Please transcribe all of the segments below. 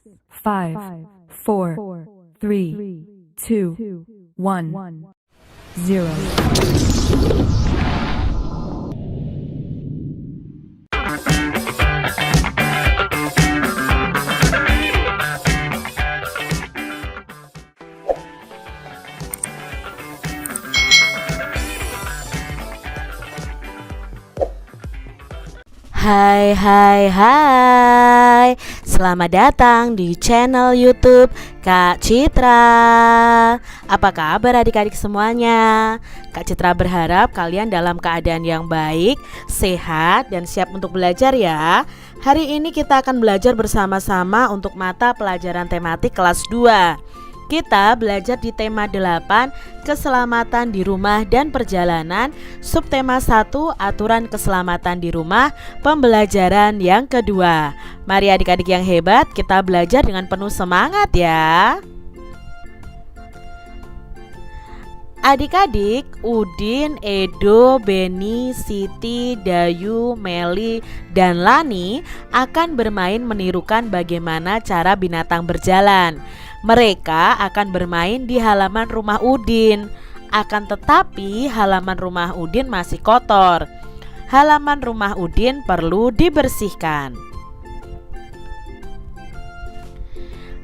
5, 4, 3, 2, 1, 0. Hai, selamat datang di channel YouTube Kak Citra. Apa kabar adik-adik semuanya? Kak Citra berharap kalian dalam keadaan yang baik, sehat, dan siap untuk belajar ya. Hari ini kita akan belajar bersama-sama untuk mata pelajaran tematik kelas 2. Kita belajar di tema 8, keselamatan di rumah dan perjalanan, subtema 1, aturan keselamatan di rumah, pembelajaran yang kedua. Mari adik-adik yang hebat, kita belajar dengan penuh semangat ya. Adik-adik, Udin, Edo, Beni, Siti, Dayu, Meli, dan Lani akan bermain menirukan bagaimana cara binatang berjalan. Mereka akan bermain di halaman rumah Udin. Akan tetapi halaman rumah Udin masih kotor. Halaman rumah Udin perlu dibersihkan.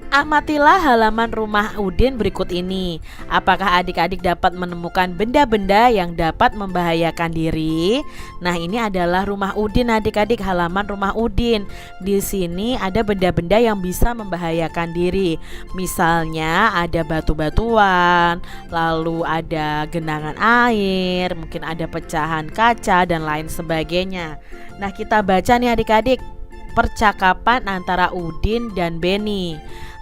Amatilah halaman rumah Udin berikut ini. Apakah adik-adik dapat menemukan benda-benda yang dapat membahayakan diri? Nah, ini adalah rumah Udin adik-adik, halaman rumah Udin. Di sini ada benda-benda yang bisa membahayakan diri. Misalnya ada batu-batuan, lalu ada genangan air, mungkin ada pecahan kaca dan lain sebagainya. Nah, kita baca nih adik-adik percakapan antara Udin dan Beni.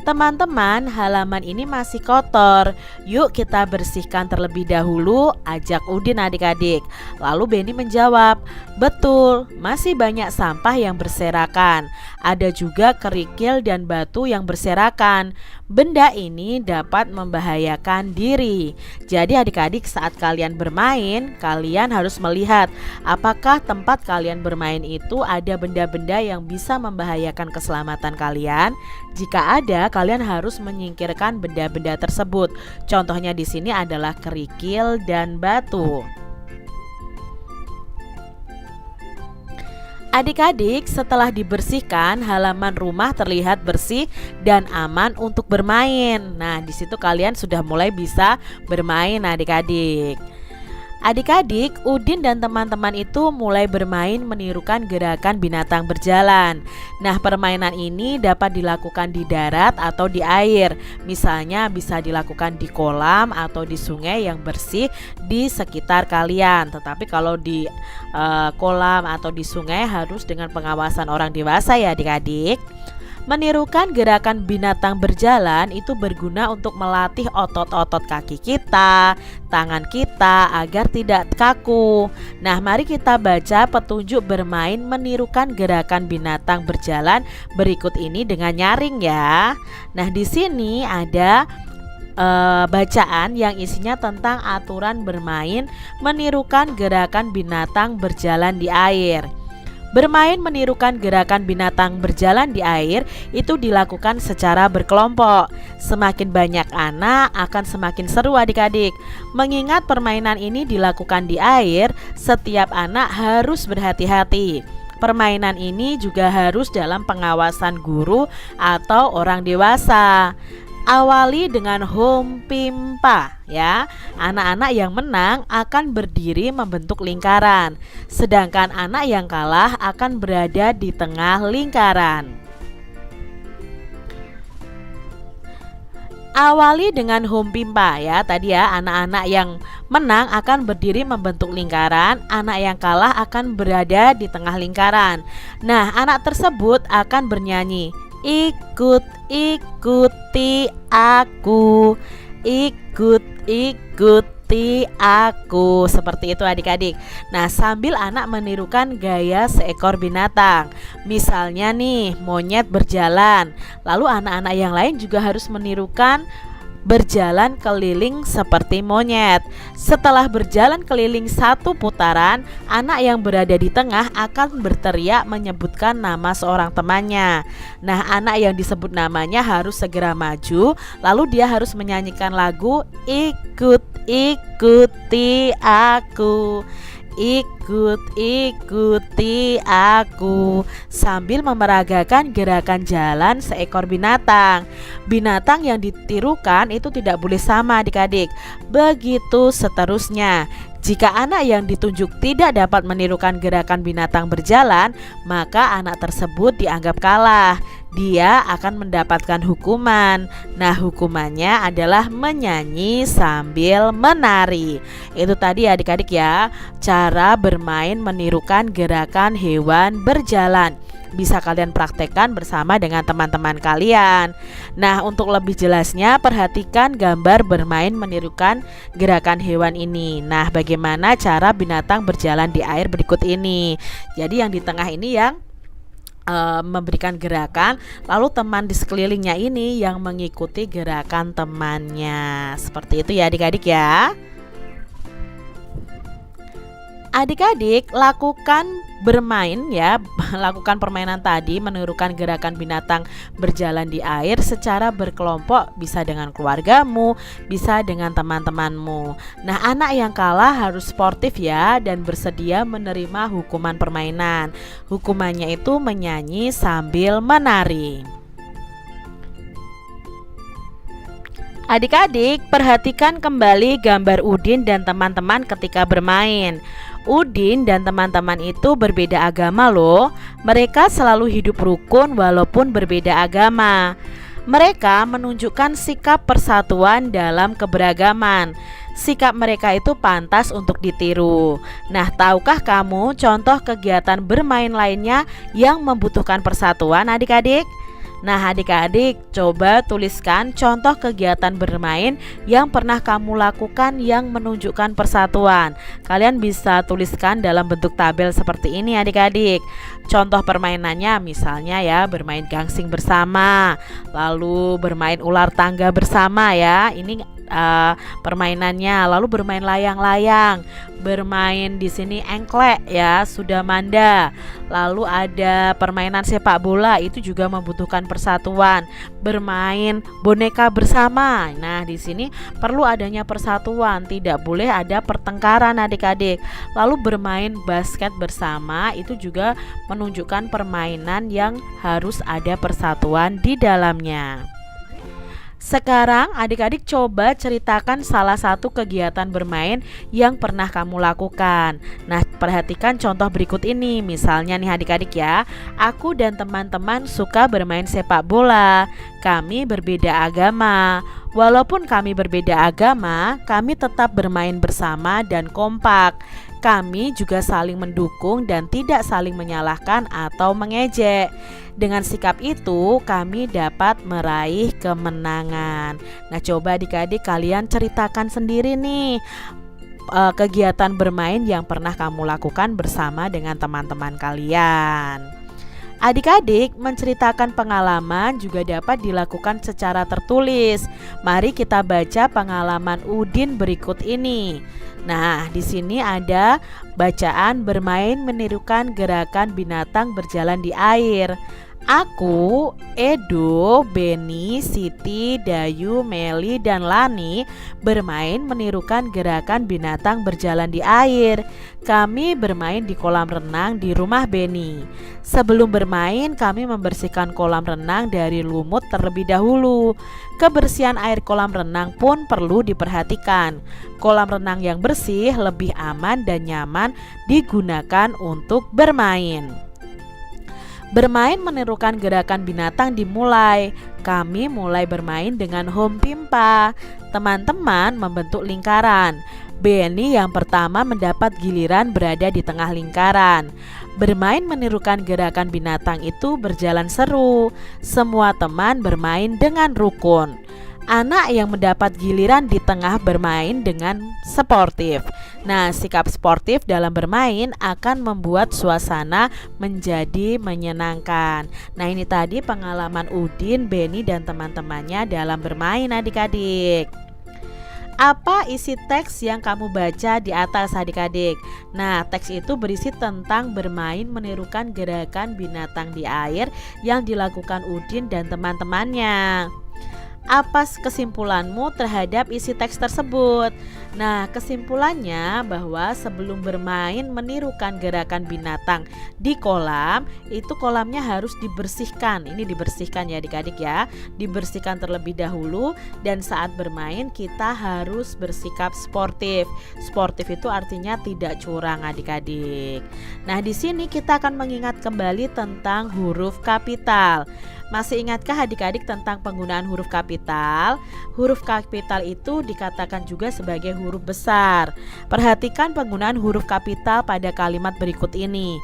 Teman-teman, halaman ini masih kotor. Yuk kita bersihkan terlebih dahulu, ajak Udin adik-adik. Lalu Beni menjawab, betul, masih banyak sampah yang berserakan. Ada juga kerikil dan batu yang berserakan. Benda ini dapat membahayakan diri. Jadi adik-adik, saat kalian bermain, kalian harus melihat apakah tempat kalian bermain itu ada benda-benda yang bisa membahayakan keselamatan kalian. Jika ada, kalian harus menyingkirkan benda-benda tersebut. Contohnya di sini adalah kerikil dan batu. Adik-adik, setelah dibersihkan, halaman rumah terlihat bersih dan aman untuk bermain. Nah, di situ kalian sudah mulai bisa bermain adik-adik. Adik-adik, Udin dan teman-teman itu mulai bermain menirukan gerakan binatang berjalan. Nah, permainan ini dapat dilakukan di darat atau di air. Misalnya bisa dilakukan di kolam atau di sungai yang bersih di sekitar kalian. Tetapi kalau di kolam atau di sungai harus dengan pengawasan orang dewasa ya adik-adik. Menirukan gerakan binatang berjalan itu berguna untuk melatih otot-otot kaki kita, tangan kita agar tidak kaku. Nah, mari kita baca petunjuk bermain menirukan gerakan binatang berjalan berikut ini dengan nyaring ya. Nah, di sini ada bacaan yang isinya tentang aturan bermain menirukan gerakan binatang berjalan di air. Bermain menirukan gerakan binatang berjalan di air itu dilakukan secara berkelompok. Semakin banyak anak akan semakin seru adik-adik. Mengingat permainan ini dilakukan di air, setiap anak harus berhati-hati. Permainan ini juga harus dalam pengawasan guru atau orang dewasa. Awali dengan home pimpa ya. Anak-anak yang menang akan berdiri membentuk lingkaran, sedangkan anak yang kalah akan berada di tengah lingkaran. Awali dengan home pimpa ya. Tadi ya, anak-anak yang menang akan berdiri membentuk lingkaran, anak yang kalah akan berada di tengah lingkaran. Nah, anak tersebut akan bernyanyi, ikuti aku, ikuti aku. Seperti itu adik-adik. Nah, sambil anak menirukan gaya seekor binatang. Misalnya nih, monyet berjalan. Lalu anak-anak yang lain juga harus menirukan berjalan keliling seperti monyet. Setelah berjalan keliling 1 putaran, anak yang berada di tengah akan berteriak menyebutkan nama seorang temannya. Nah, anak yang disebut namanya harus segera maju, lalu dia harus menyanyikan lagu ikuti aku, ikuti aku, sambil memeragakan gerakan jalan seekor binatang. Binatang yang ditirukan itu tidak boleh sama adik-adik. Begitu seterusnya. Jika anak yang ditunjuk tidak dapat menirukan gerakan binatang berjalan, maka anak tersebut dianggap kalah. Dia akan mendapatkan hukuman. Nah, hukumannya adalah menyanyi sambil menari. Itu tadi adik-adik ya, cara bermain menirukan gerakan hewan berjalan. Bisa kalian praktekkan bersama dengan teman-teman kalian. Nah, untuk lebih jelasnya perhatikan gambar bermain menirukan gerakan hewan ini. Nah, bagaimana cara binatang berjalan di air berikut ini. Jadi yang di tengah ini yang memberikan gerakan, lalu teman di sekelilingnya ini yang mengikuti gerakan temannya. Seperti itu ya adik-adik ya. Adik-adik lakukan bermain ya, lakukan permainan tadi menirukan gerakan binatang berjalan di air secara berkelompok, bisa dengan keluargamu, bisa dengan teman-temanmu. Nah, anak yang kalah harus sportif ya dan bersedia menerima hukuman permainan. Hukumannya itu menyanyi sambil menari. Adik-adik, perhatikan kembali gambar Udin dan teman-teman ketika bermain. Udin dan teman-teman itu berbeda agama loh. Mereka selalu hidup rukun walaupun berbeda agama. Mereka menunjukkan sikap persatuan dalam keberagaman. Sikap mereka itu pantas untuk ditiru. Nah, tahukah kamu contoh kegiatan bermain lainnya yang membutuhkan persatuan adik-adik? Nah, adik-adik coba tuliskan contoh kegiatan bermain yang pernah kamu lakukan yang menunjukkan persatuan. Kalian bisa tuliskan dalam bentuk tabel seperti ini adik-adik. Contoh permainannya misalnya ya, bermain gangsing bersama, lalu bermain ular tangga bersama ya. Ini permainannya, lalu bermain layang-layang, bermain di sini engklek ya, sudah manda. Lalu ada permainan sepak bola, itu juga membutuhkan persatuan. Bermain boneka bersama. Nah, di sini perlu adanya persatuan, tidak boleh ada pertengkaran adik-adik. Lalu bermain basket bersama, itu juga menunjukkan permainan yang harus ada persatuan di dalamnya. Sekarang adik-adik coba ceritakan salah satu kegiatan bermain yang pernah kamu lakukan. Nah, perhatikan contoh berikut ini. Misalnya nih adik-adik ya, aku dan teman-teman suka bermain sepak bola. Kami berbeda agama. Walaupun kami berbeda agama, kami tetap bermain bersama dan kompak. Kami juga saling mendukung dan tidak saling menyalahkan atau mengejek. Dengan sikap itu, kami dapat meraih kemenangan. Nah, coba adik-adik kalian ceritakan sendiri nih kegiatan bermain yang pernah kamu lakukan bersama dengan teman-teman kalian. Adik-adik, menceritakan pengalaman juga dapat dilakukan secara tertulis. Mari kita baca pengalaman Udin berikut ini. Nah, di sini ada bacaan bermain menirukan gerakan binatang berjalan di air. Aku, Edo, Beni, Siti, Dayu, Meli, dan Lani bermain menirukan gerakan binatang berjalan di air. Kami bermain di kolam renang di rumah Beni. Sebelum bermain, kami membersihkan kolam renang dari lumut terlebih dahulu. Kebersihan air kolam renang pun perlu diperhatikan. Kolam renang yang bersih lebih aman dan nyaman digunakan untuk bermain. Bermain menirukan gerakan binatang dimulai. Kami mulai bermain dengan home pimpa. Teman-teman membentuk lingkaran. Beni yang pertama mendapat giliran berada di tengah lingkaran. Bermain menirukan gerakan binatang itu berjalan seru. Semua teman bermain dengan rukun. anak yang mendapat giliran di tengah bermain dengan sportif. Nah, sikap sportif dalam bermain akan membuat suasana menjadi menyenangkan. Nah, ini tadi pengalaman Udin, Beni, dan teman-temannya dalam bermain adik-adik. Apa isi teks yang kamu baca di atas adik-adik? Nah, teks itu berisi tentang bermain menirukan gerakan binatang di air yang dilakukan Udin dan teman-temannya. Apa kesimpulanmu terhadap isi teks tersebut? Nah, kesimpulannya bahwa sebelum bermain menirukan gerakan binatang di kolam, itu kolamnya harus dibersihkan. Ini dibersihkan ya adik-adik ya. Dibersihkan terlebih dahulu, dan saat bermain kita harus bersikap sportif. Sportif itu artinya tidak curang adik-adik. Nah, di sini kita akan mengingat kembali tentang huruf kapital. Masih ingatkah adik-adik tentang penggunaan huruf kapital? Huruf kapital itu dikatakan juga sebagai huruf besar. Perhatikan penggunaan huruf kapital pada kalimat berikut ini.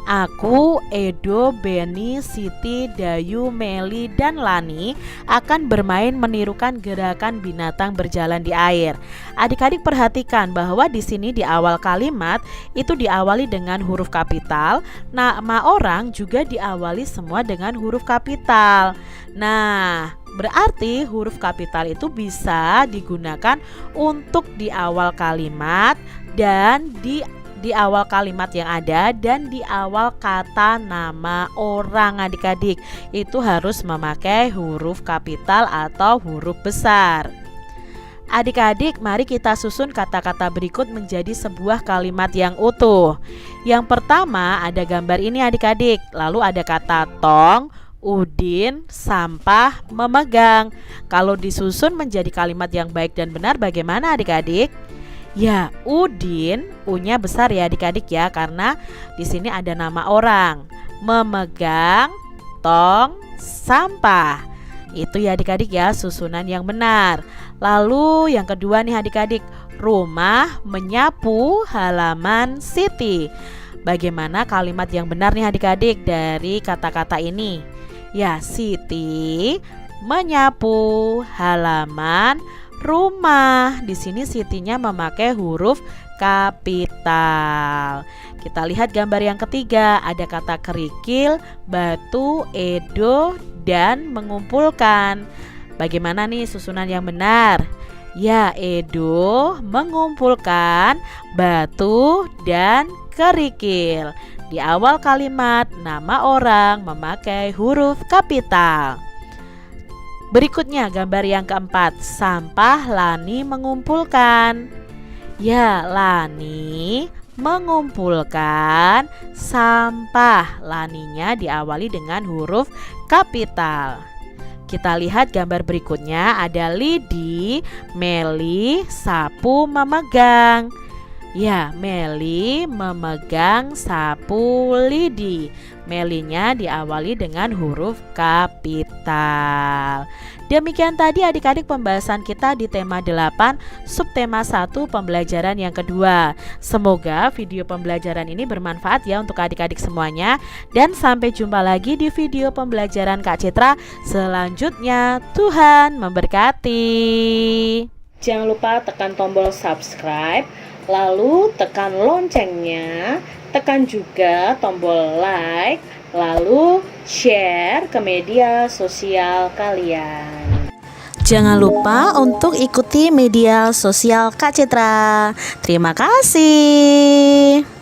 Aku, Edo, Beni, Siti, Dayu, Meli, dan Lani akan bermain menirukan gerakan binatang berjalan di air. Adik-adik perhatikan bahwa di sini di awal kalimat itu diawali dengan huruf kapital. Nama orang juga diawali semua dengan huruf kapital. Nah, berarti huruf kapital itu bisa digunakan untuk di awal kalimat dan di awal kalimat yang ada dan di awal kata nama orang adik-adik. Itu harus memakai huruf kapital atau huruf besar. Adik-adik, mari kita susun kata-kata berikut menjadi sebuah kalimat yang utuh. Yang pertama ada gambar ini adik-adik. Lalu ada kata tong, Udin, sampah, memegang. Kalau disusun menjadi kalimat yang baik dan benar bagaimana adik-adik? Ya, Udin, U-nya besar ya adik-adik ya, karena di sini ada nama orang. Memegang, tong, sampah. Itu ya adik-adik ya, susunan yang benar. Lalu yang kedua nih adik-adik, rumah, menyapu, halaman, Siti. Bagaimana kalimat yang benar nih adik-adik dari kata-kata ini? Ya, Siti menyapu halaman rumah. Di sini Sitinya memakai huruf kapital. Kita lihat gambar yang ketiga. Ada kata kerikil, batu, edo, dan mengumpulkan. Bagaimana nih susunan yang benar? Ya, edo mengumpulkan batu dan kerikil. Di awal kalimat nama orang memakai huruf kapital. Berikutnya gambar yang keempat, sampah Lani mengumpulkan. Ya, Lani mengumpulkan sampah. Laninya diawali dengan huruf kapital. Kita lihat gambar berikutnya, ada Lidi, Meli, sapu, memegang. Ya, Meli memegang sapu Lidi. Melinya diawali dengan huruf kapital. Demikian tadi adik-adik pembahasan kita di tema 8, subtema 1 pembelajaran yang kedua. Semoga video pembelajaran ini bermanfaat ya untuk adik-adik semuanya. Dan sampai jumpa lagi di video pembelajaran Kak Citra selanjutnya. Tuhan memberkati. Jangan lupa tekan tombol subscribe, lalu tekan loncengnya, tekan juga tombol like, lalu share ke media sosial kalian. Jangan lupa untuk ikuti media sosial Kak Citra. Terima kasih.